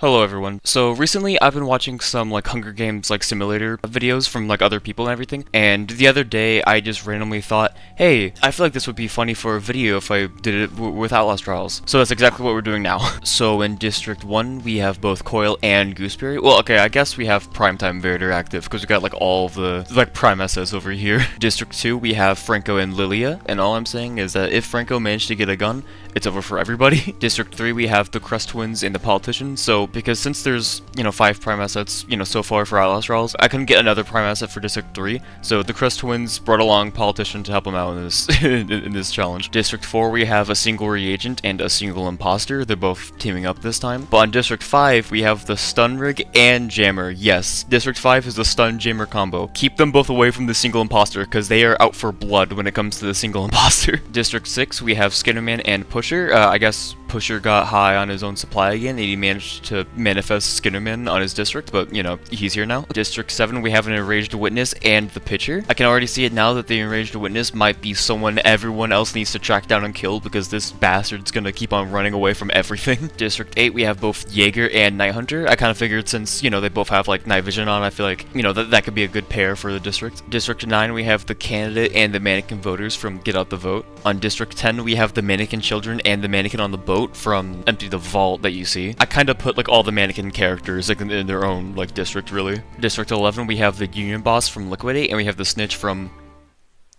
Hello everyone. So recently I've been watching some Hunger Games simulator videos from other people and everything, and the other day I just randomly thought, hey, I feel like this would be funny for a video if I did it with Outlast trials. So that's exactly what we're doing now. So in District 1 we have both Coil and Gooseberry. Well, okay, I guess we have Primetime Vader active because we got all of the Prime SS over here. District 2 we have Franco and Lilia, and all I'm saying is that if Franco managed to get a gun, it's over for everybody. District 3 we have the Crust Twins and the Politician. So because since there's 5 prime assets so far for Outlast trials, I couldn't get another prime asset for District 3, so the Crust Twins brought along Politician to help them out in this in this challenge. District 4 we have a single reagent and a single imposter. They're both teaming up this time. But on District 5 we have the Stun Rig and Jammer. Yes, District 5 is the Stun Jammer combo. Keep them both away from the single imposter because they are out for blood when it comes to the single imposter. District 6 we have Skinnerman and Pusher. I guess Pusher got high on his own supply again, and he managed to manifest Skinnerman on his district, but, he's here now. District 7, we have an Enraged Witness and the Pitcher. I can already see it now that the Enraged Witness might be someone everyone else needs to track down and kill, because this bastard's gonna keep on running away from everything. District 8, we have both Jaeger and Night Hunter. I kind of figured since, they both have, night vision on, I feel like, that could be a good pair for the district. District 9, we have the Candidate and the Mannequin Voters from Get Out the Vote. On District 10, we have the Mannequin Children and the Mannequin on the Boat from Empty the Vault that you see. I kind of put all the mannequin characters in their own district, really. District 11 we have the Union Boss from Liquidate, and we have the Snitch from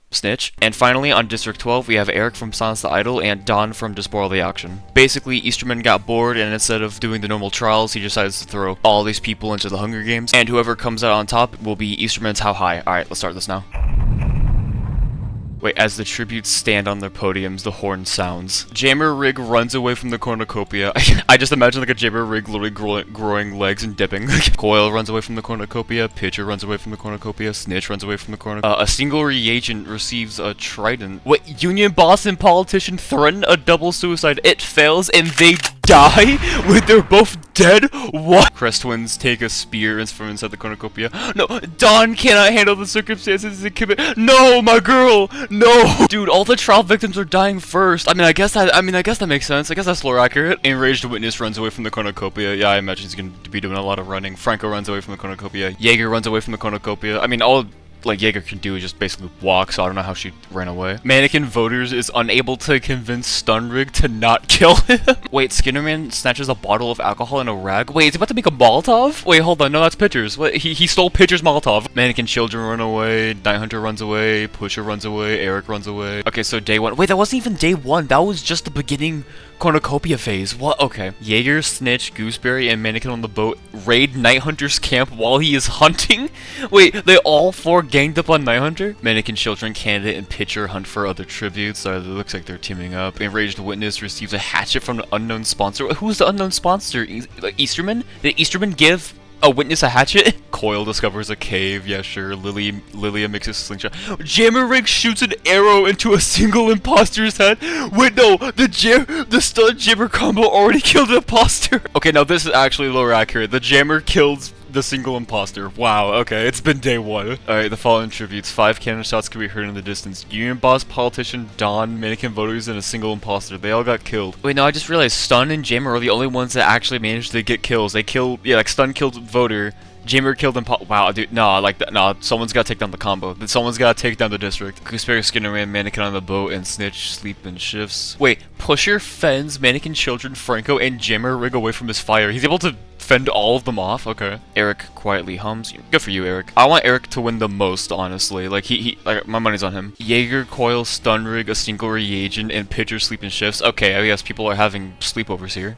Snitch. And finally on District 12 we have Eric from Silence the Idol and Don from Despoil the Auction. Basically Easterman got bored, and instead of doing the normal trials he decides to throw all these people into the Hunger Games, and whoever comes out on top will be Easterman's How High. Alright, let's start this now. Wait, as the tributes stand on their podiums, the horn sounds. Jammer Rig runs away from the cornucopia. I just imagine a Jammer Rig literally growing legs and dipping. Coil runs away from the cornucopia, Pitcher runs away from the cornucopia, Snitch runs away from the cornucopia. A single reagent receives a trident. Wait, Union Boss and Politician threaten a double suicide. It fails and they die? Wait, they're both dead? What? Crest Twins take a spear from inside the cornucopia. No, Dawn cannot handle the circumstances and commit. No, my girl! No! Dude, all the trial victims are dying first. I guess that makes sense. I guess that's lore accurate. Enraged Witness runs away from the cornucopia. Yeah, I imagine he's going to be doing a lot of running. Franco runs away from the cornucopia. Jaeger runs away from the cornucopia. All Jaeger can do is just basically walk, so I don't know how she ran away. Mannequin Voters is unable to convince Stun Rig to not kill him. Wait, Skinnerman snatches a bottle of alcohol and a rag? Wait, is he about to make a Molotov? Wait, hold on, no, that's Pitcher's. What, he stole Pitcher's Molotov. Mannequin Children run away, Night Hunter runs away, Pusher runs away, Eric runs away. Okay, so day 1. Wait, that wasn't even day 1, that was just the beginning cornucopia phase. What? Okay. Jaeger, Snitch, Gooseberry, and Mannequin on the Boat raid Night Hunter's camp while he is hunting? Wait, they all 4 ganged up on Night Hunter? Mannequin Children, Candidate, and Pitcher hunt for other tributes. It looks like they're teaming up. Enraged Witness receives a hatchet from an unknown sponsor. Who's the unknown sponsor? Easterman? Did Easterman give a witness a hatchet? Coil discovers a cave. Yeah, sure. Lilia makes a slingshot. Jammer Rig shoots an arrow into a single imposter's head. Wait, no. The stun Jammer combo already killed an imposter. Okay, now this is actually lore accurate. The Jammer kills the single imposter. Wow, okay, it's been day 1. Alright, the following tributes. 5 cannon shots can be heard in the distance. Union Boss, Politician, Dawn, Mannequin Voters, and a single imposter. They all got killed. Wait, no, I just realized Stun and Jammer are the only ones that actually managed to get kills. They killed, yeah, Stun killed Voter, Jammer killed wow, dude, no, someone's gotta take down the combo. Someone's gotta take down the district. Gooseberry, Skinnerman, Mannequin on the Boat, and Snitch sleep in shifts. Wait, Pusher fends Mannequin Children, Franco, and Jammer Rig away from his fire. He's able to fend all of them off? Okay. Eric quietly hums. Good for you, Eric. I want Eric to win the most, honestly. My money's on him. Jaeger, Coil, Stun Rig, a single reagent, and Pitcher sleep in shifts. Okay, I guess people are having sleepovers here.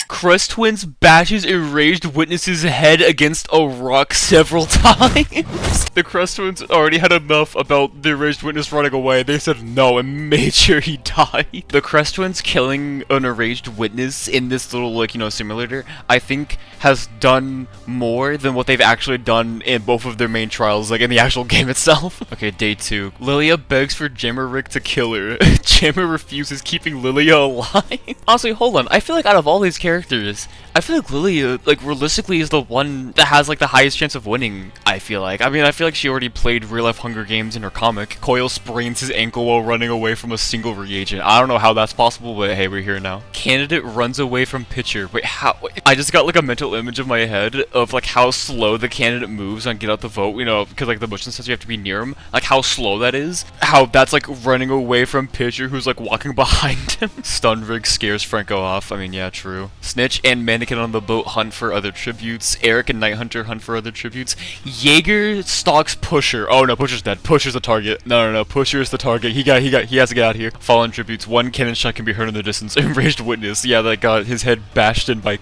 Crest Twins bashes Enraged Witness's head against a rock several times. The Crest Twins already had enough about the Enraged Witness running away. They said no and made sure he died. The Crest Twins killing an Enraged Witness in this little, simulator, I think has done more than what they've actually done in both of their main trials, in the actual game itself. Okay, day 2. Lilia begs for Jammer Rig to kill her. Jammer refuses, keeping Lilia alive. Honestly, hold on. I feel like out of all these characters, characters, I feel like Lilia, like, realistically is the one that has, like, the highest chance of winning, I feel like. I mean, I feel like she already played real-life Hunger Games in her comic. Coil sprains his ankle while running away from a single reagent. I don't know how that's possible, but hey, we're here now. Candidate runs away from pitcher. Wait, how? Wait, I just got, like, a mental image of my head of, like, how slow the candidate moves on Get Out the Vote, you know, because, like, the motion says you have to be near him. Like, how slow that is. How that's, like, running away from pitcher who's, like, walking behind him. Stun rig scares Franco off. I mean, yeah, true. Snitch and Mannequin on the boat hunt for other tributes. Eric and Night Hunter hunt for other tributes. Jaeger stalks Pusher. Oh no, Pusher's dead. Pusher's the target. No, Pusher is the target. He has to get out of here. Fallen tributes. One cannon shot can be heard in the distance. Enraged witness. Yeah, that got his head bashed in by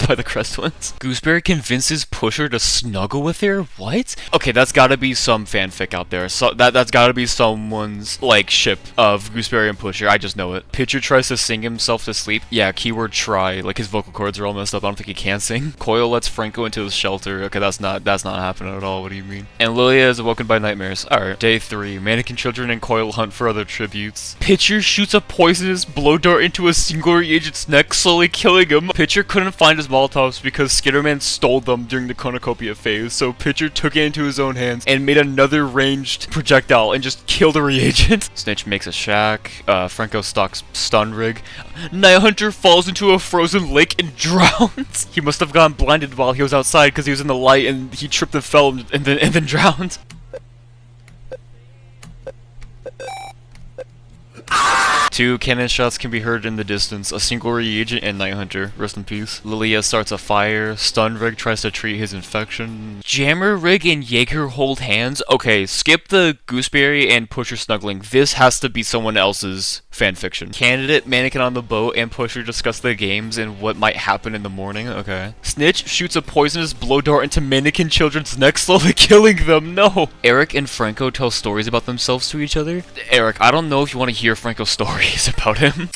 by the Crest Twins. Gooseberry convinces Pusher to snuggle with her. What? Okay, that's gotta be some fanfic out there. So that's gotta be someone's like ship of Gooseberry and Pusher. I just know it. Pitcher tries to sing himself to sleep. Yeah, keyword try. Like his vocal cords are all messed up. I don't think he can sing. Coil lets Franco into his shelter. Okay, that's not happening at all. What do you mean? And Lilia is awoken by nightmares. Alright. Day 3. Mannequin children and Coil hunt for other tributes. Pitcher shoots a poisonous blow dart into a single reagent's neck, slowly killing him. Pitcher couldn't find his Molotovs because Skitterman stole them during the cornucopia phase, so Pitcher took it into his own hands and made another ranged projectile and just killed a reagent. Snitch makes a shack. Franco stalks Stun Rig. Night Hunter falls into a frozen lake and drowns. He must have gone blinded while he was outside because he was in the light and he tripped and fell and then drowned. Two cannon shots can be heard in the distance. A single reagent and Night Hunter. Rest in peace. Lilia starts a fire. Stun Rig tries to treat his infection. Jammer Rig and Jaeger hold hands. Okay, skip the Gooseberry and Pusher snuggling. This has to be someone else's fanfiction. Candidate, Mannequin on the boat, and Pusher discuss the games and what might happen in the morning. Okay. Snitch shoots a poisonous blow dart into Mannequin children's necks, slowly killing them. No. Eric and Franco tell stories about themselves to each other. Eric, I don't know if you want to hear Franco's stories about him.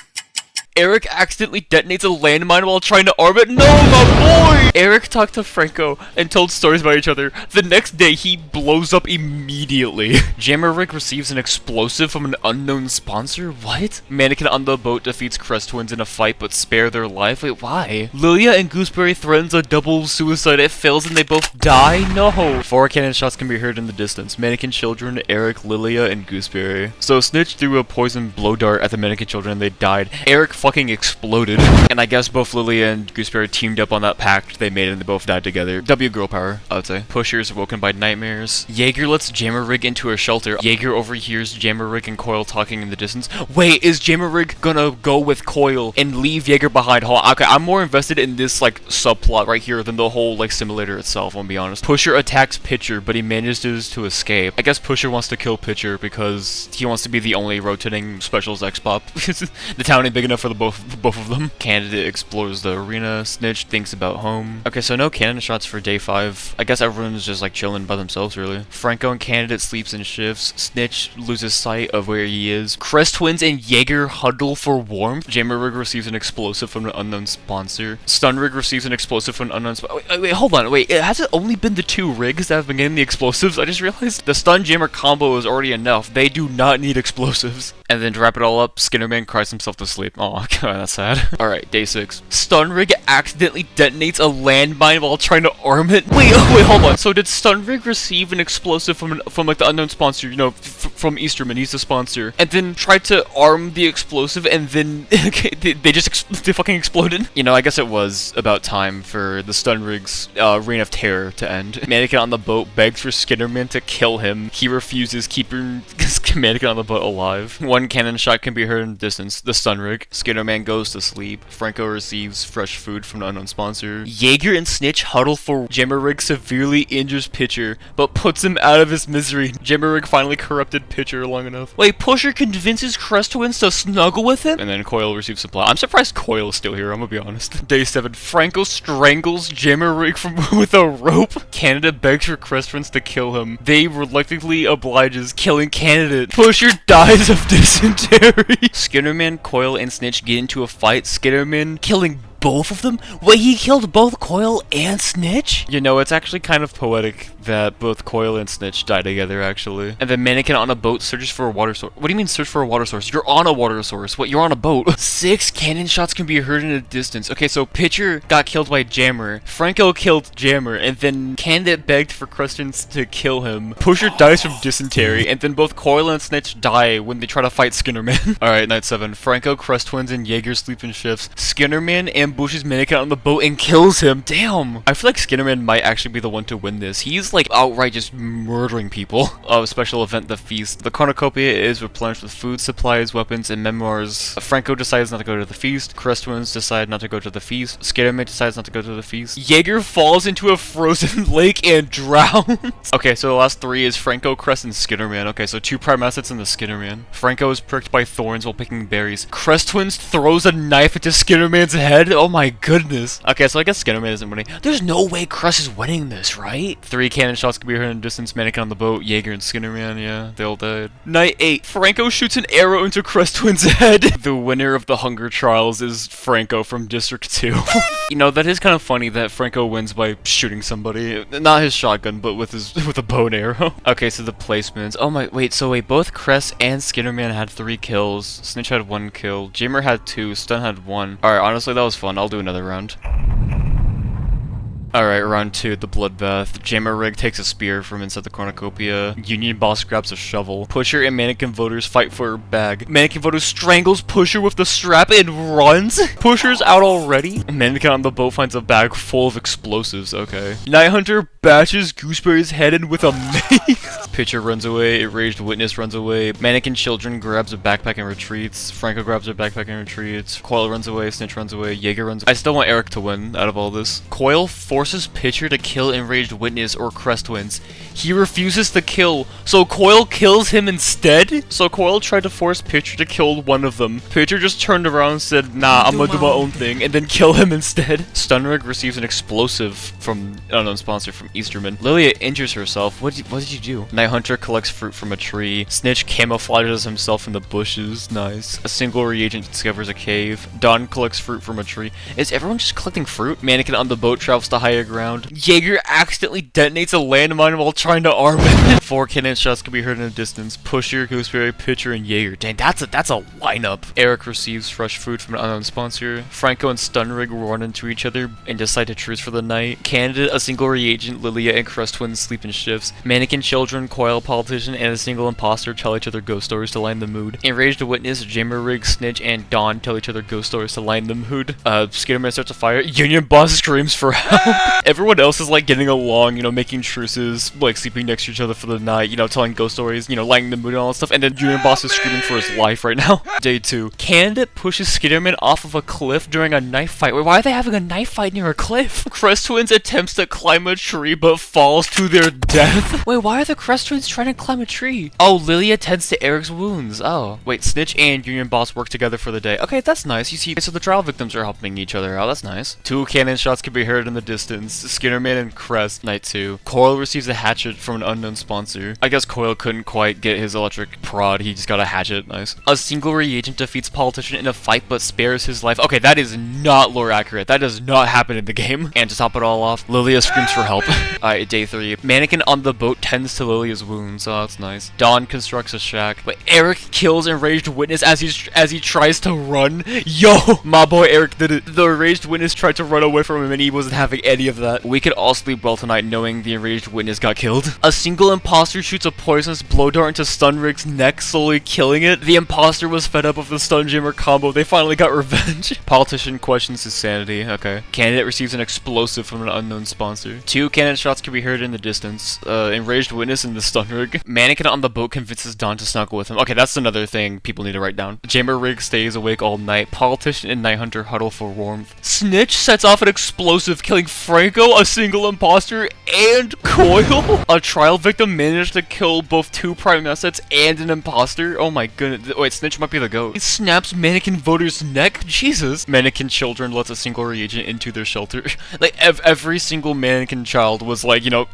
Eric accidentally detonates a landmine while trying to arm it. No, my boy! Eric talked to Franco and told stories about each other. The next day, he blows up immediately. Jammer Rig receives an explosive from an unknown sponsor? What? Mannequin on the boat defeats Crest Twins in a fight but spare their life? Wait, why? Lilia and Gooseberry threatens a double suicide. It fails and they both die? No. 4 cannon shots can be heard in the distance. Mannequin children, Eric, Lilia, and Gooseberry. So Snitch threw a poison blow dart at the Mannequin children and they died. Eric fucking exploded. And I guess both Lilia and Gooseberry teamed up on that pact they made and they both died together. W girl power, I would say. Pusher is awoken by nightmares. Jaeger lets Jammer Rig into her shelter. Jaeger overhears Jammer Rig and Coil talking in the distance. Wait, is Jammer Rig gonna go with Coil and leave Jaeger behind? Hold on, okay, I'm more invested in this like subplot right here than the whole like simulator itself, I'll be honest. Pusher attacks Pitcher, but he manages to escape. I guess Pusher wants to kill Pitcher because he wants to be the only rotating specials X-Pop. The town ain't big enough for the both of them. Candidate explores the arena. Snitch thinks about home. Okay, so no cannon shots for day 5. I guess everyone's just like chilling by themselves, really. Franco and Candidate sleeps in shifts. Snitch loses sight of where he is. Crest Twins and Jaeger huddle for warmth. Jammer Rig receives an explosive from an unknown sponsor. Stun Rig receives an explosive from an unknown sponsor. Wait, hold on. Wait, has it only been the 2 rigs that have been getting the explosives? I just realized the Stun Jammer combo is already enough. They do not need explosives. And then to wrap it all up, Skinnerman cries himself to sleep. Oh, God, that's sad. Alright, day 6. Stun Rig accidentally detonates a landmine while trying to arm it. Wait, hold on. So did Stun Rig receive an explosive from like the unknown sponsor, you know, from Easterman, he's the sponsor, and then tried to arm the explosive and then they fucking exploded? You know, I guess it was about time for the Stun Rig's reign of terror to end. Mannequin on the boat begs for Skinnerman to kill him. He refuses, keeping Mannequin on the boat alive. 1 cannon shot can be heard in the distance. The Stun Rig. Skitterman goes to sleep. Franco receives fresh food from the unknown sponsor. Jaeger and Snitch huddle for Jammer Rig severely injures Pitcher, but puts him out of his misery. Jammer Rig finally corrupted Pitcher long enough. Wait, Pusher convinces Crest Twins to snuggle with him? And then Coil receives supply. I'm surprised Coil is still here, I'm gonna be honest. Day 7. Franco strangles Jammer Rig with a rope. Canada begs for Crest Twins to kill him. They reluctantly obliges, killing Candidate. Pusher dies of dysentery. Skitterman, Coil, and Snitch get into a fight. Skitterman killing both of them? Wait, he killed both Coil and Snitch? You know, it's actually kind of poetic that both Coil and Snitch die together, actually. And the mannequin on a boat searches for a water source. What do you mean search for a water source? You're on a water source. What, you're on a boat? 6 cannon shots can be heard in a distance. Okay, so Pitcher got killed by Jammer. Franco killed Jammer, and then Candid begged for Crestons to kill him. Pusher dies from dysentery, and then both Coil and Snitch die when they try to fight Skinnerman. Alright, night 7. Franco, Crest Twins, and Jaeger sleep in shifts. Skinnerman ambushes mannequin on the boat and kills him. Damn! I feel like Skinnerman might actually be the one to win this. He's like outright just murdering people. Special event, the feast. The cornucopia is replenished with food, supplies, weapons, and memoirs. Franco decides not to go to the feast. Crest Twins decide not to go to the feast. Skinnerman decides not to go to the feast. Jaeger falls into a frozen lake and drowns. Okay, so the last 3 is Franco, Crest, and Skinnerman. Okay, so 2 prime assets in the Skinnerman. Franco is pricked by thorns while picking berries. Crest Twins throws a knife into Skinnerman's head. Oh my goodness. Okay, so I guess Skinnerman isn't winning. There's no way Crest is winning this, right? 3 cannon shots can be heard in distance. Mannequin on the boat. Jaeger and Skinnerman, yeah, they all died. Night 8. Franco shoots an arrow into Crest Twins' head. The winner of the Hunger Trials is Franco from District 2. You know, that is kind of funny that Franco wins by shooting somebody. Not his shotgun, but with a bow and arrow. Okay, so the placements. Oh my, wait, both Crest and Skinnerman had 3 kills. Snitch had 1 kill. Jammer had 2. Stun had 1. Alright, honestly, that was fun. I'll do another round. Alright, round 2, the bloodbath. Jammer Rig takes a spear from inside the cornucopia. Union Boss grabs a shovel. Pusher and Mannequin Voters fight for a bag. Mannequin Voters strangles Pusher with the strap and runs. Pusher's out already. Mannequin on the boat finds a bag full of explosives. Okay. Night Hunter bashes Gooseberry's head in with a mace. Pitcher runs away. Enraged Witness runs away. Mannequin Children grabs a backpack and retreats. Franco grabs a backpack and retreats. Coil runs away. Snitch runs away. Jaeger runs away. I still want Eric to win out of all this. Coil forces Pitcher to kill Enraged Witness or Crest Twins. He refuses to kill, so Coil kills him instead? So Coil tried to force Pitcher to kill one of them. Pitcher just turned around and said, nah, I'm gonna do my own thing, and then kill him instead. Stunrig receives an explosive from an unknown sponsor from Easterman. Lilia injures herself. What did you do? Night Hunter collects fruit from a tree. Snitch camouflages himself in the bushes. Nice. A single reagent discovers a cave. Dawn collects fruit from a tree. Is everyone just collecting fruit? Mannequin on the boat travels to higher ground. Jaeger accidentally detonates a landmine while trying to arm it. 4 cannon shots can be heard in the distance. Pusher, Gooseberry, Pitcher, and Jaeger. Dang, that's a lineup. Eric receives fresh food from an unknown sponsor. Franco and Stunrig run into each other and decide to truce for the night. Candidate, a single reagent, Lilia, and Crest Twins sleep in shifts. Mannequin Children, Coil, Politician, and a single imposter tell each other ghost stories to line the mood. Enraged Witness, Jammer Rig, Snitch, and Dawn tell each other ghost stories to line the mood. Skitterman starts a fire. Union Boss screams for help. Everyone else is like getting along, you know, making truces, like sleeping next to each other for the night, you know, telling ghost stories, you know, lighting the mood and all that stuff, and then Union Boss is screaming for his life right now. Day 2. Candid pushes Skitterman off of a cliff during a knife fight. Wait, why are they having a knife fight near a cliff? Crest Twins attempts to climb a tree but falls to their death. Wait, why are the Crest Twins trying to climb a tree? Oh, Lilia tends to Eric's wounds. Oh. Wait, Snitch and Union Boss work together for the day. Okay, that's nice. You see, so the trial victims are helping each other out. That's nice. 2 cannon shots can be heard in the distance. Skinnerman and Crest. Night 2. Coil receives a hatchet from an unknown sponsor. I guess Coil couldn't quite get his electric prod. He just got a hatchet. Nice. A single reagent defeats Politician in a fight but spares his life. Okay, that is not lore accurate. That does not happen in the game. And to top it all off, Lilia screams for help. Alright, day 3. Mannequin on the boat tends to Lilia's wounds. Oh, that's nice. Dawn constructs a shack. But Eric kills Enraged Witness as he tries to run. Yo! My boy Eric did it. The Enraged Witness tried to run away from him and he wasn't having any of that. We could all sleep well tonight knowing the Enraged Witness got killed. A single imposter shoots a poisonous blow dart into Stunrig's neck, slowly killing it. The imposter was fed up with the stun jammer combo. They finally got revenge. Politician questions his sanity. Okay. Candidate receives an explosive from an unknown sponsor. 2 cannon shots can be heard in the distance. Enraged Witness in the stun rig. Mannequin on the boat convinces Dawn to snuggle with him. Okay, that's another thing people need to write down. Jammer Rig stays awake all night. Politician and Night Hunter huddle for warmth. Snitch sets off an explosive, killing Franco, a single imposter, and Coil. A trial victim managed to kill both 2 prime assets and an imposter. Oh my goodness. Wait, Snitch might be the goat. He snaps Mannequin Voter's neck. Jesus. Mannequin Children lets a single reagent into their shelter. Like, every single Mannequin child was like, you know,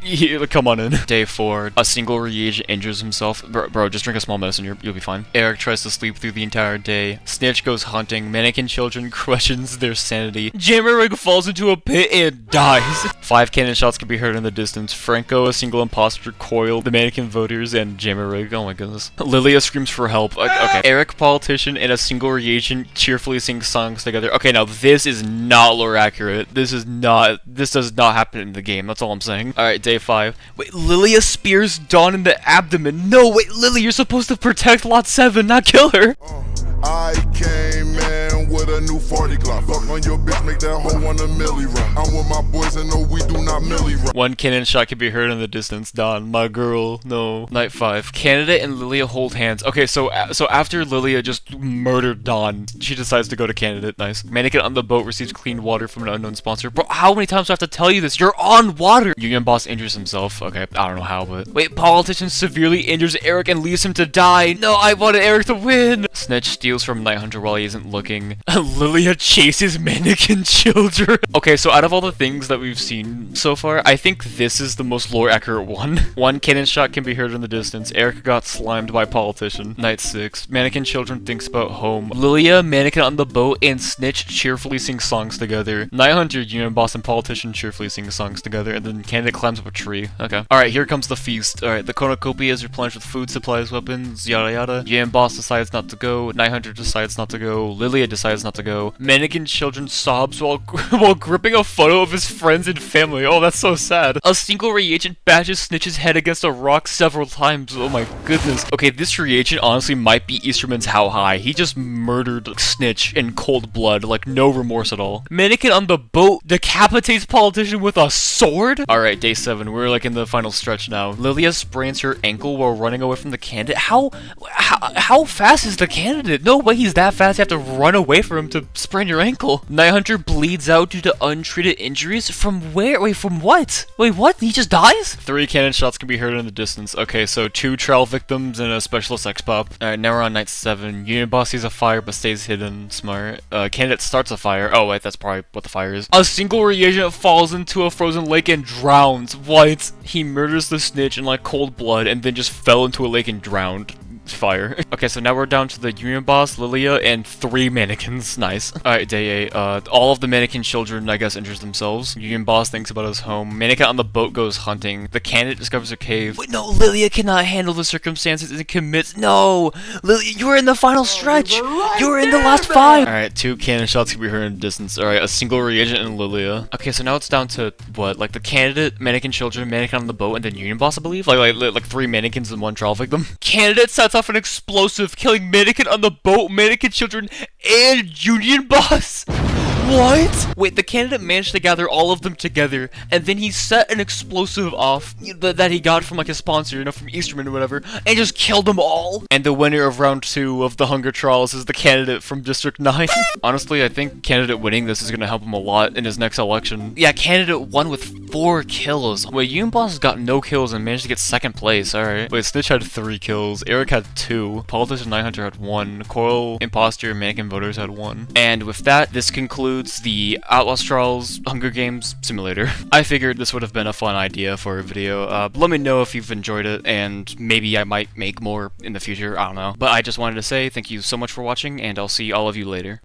come on in. Day 4. A single reagent injures himself. Bro, just drink a small medicine, you'll be fine. Eric tries to sleep through the entire day. Snitch goes hunting. Mannequin children questions their sanity. Jammer Rig falls into a pit and dies. 5 cannon shots can be heard in the distance. Franco, a single imposter, Coil, the mannequin voters, and Jammer Rig. Oh my goodness. Lilia screams for help. Okay. Eric, politician, and a single reagent cheerfully sing songs together. Okay, now this is not lore accurate. This does not happen in the game. That's all I'm saying. Alright, day 5. Wait, Lilia spears Dawn in the abdomen. No, wait, Lily, you're supposed to protect Lot 7, not kill her. I came in with a new 40 Glock. Fuck on your bitch, make that hoe want a milli run. I'm with my boys and no, we do not milli run. 1 cannon shot can be heard in the distance. Dawn, my girl, no. Night 5. Candidate and Lilia hold hands. Okay, so after Lilia just murdered Dawn, she decides to go to Candidate. Nice. Mannequin on the boat receives clean water from an unknown sponsor. Bro, how many times do I have to tell you this? You're on water! Union boss injures himself. Okay, I don't know how, but... Wait, politician severely injures Eric and leaves him to die. No, I wanted Eric to win! Snitch steals from Night Hunter while he isn't looking. Lilia chases mannequin children. Okay, so out of all the things that we've seen so far, I think this is the most lore accurate one. 1 cannon shot can be heard in the distance. Eric got slimed by politician. Night 6. Mannequin children thinks about home. Lilia, mannequin on the boat, and Snitch cheerfully sing songs together. Night Hunter, Union boss, and politician cheerfully sing songs together, and then Candidate climbs up a tree. Okay. Alright, here comes the feast. Alright, the cornucopia is replenished with food, supplies, weapons, yada yada. Union boss decides not to go. Night Hunter decides not to go. Lilia decides not to go. Mannequin children sobs while gripping a photo of his friends and family. Oh, that's so sad. A single reagent bashes Snitch's head against a rock several times. Oh my goodness. Okay, this reagent honestly might be Easterman's How High. He just murdered Snitch in cold blood, like no remorse at all. Mannequin on the boat decapitates politician with a sword? Alright, day 7. We're like in the final stretch now. Lilia sprains her ankle while running away from the candidate. How fast is the candidate? No way he's that fast. You have to run away from him to sprain your ankle. Night Hunter bleeds out due to untreated injuries. From where? Wait, from what? Wait, what? He just dies? 3 cannon shots can be heard in the distance. Okay, so 2 trial victims and a specialist X-Pop. Alright, now we're on night 7. Unit boss sees a fire but stays hidden. Smart. Candidate starts a fire. Oh, wait, that's probably what the fire is. A single reagent falls into a frozen lake and drowns. What? He murders the snitch in like cold blood and then just fell into a lake and drowned. Fire. Okay, so now we're down to the Union boss, Lilia, and 3 mannequins. Nice. Alright, day 8. All of the mannequin children, I guess, injures themselves. Union boss thinks about his home. Mannequin on the boat goes hunting. The candidate discovers a cave. Wait, no, Lilia cannot handle the circumstances and commits. No! Lilia, you were in the final stretch! You were in the last 5! Alright, 2 cannon shots can be heard in the distance. Alright, a single reagent and Lilia. Okay, so now it's down to, what, like the candidate, mannequin children, mannequin on the boat, and then Union boss, I believe? Like 3 mannequins and 1 trial victim. Candidate sets off an explosive, killing mannequin on the boat, mannequin children, and Union boss. What? Wait, the candidate managed to gather all of them together, and then he set an explosive off that he got from like a sponsor, you know, from Easterman or whatever, and just killed them all. And the winner of round 2 of the Hunger Trials is the candidate from District 9. Honestly, I think candidate winning this is gonna help him a lot in his next election. Yeah, candidate won with 4 kills. Wait, Union boss got no kills and managed to get 2nd place. Alright. Wait, Snitch had 3 kills. Eric had 2. Politician Night Hunter had 1. Coral, Imposter, Mannequin Voters had 1. And with that, this concludes the Outlast Trials Hunger Games simulator. I figured this would have been a fun idea for a video. Let me know if you've enjoyed it, and maybe I might make more in the future. I don't know. But I just wanted to say thank you so much for watching, and I'll see all of you later.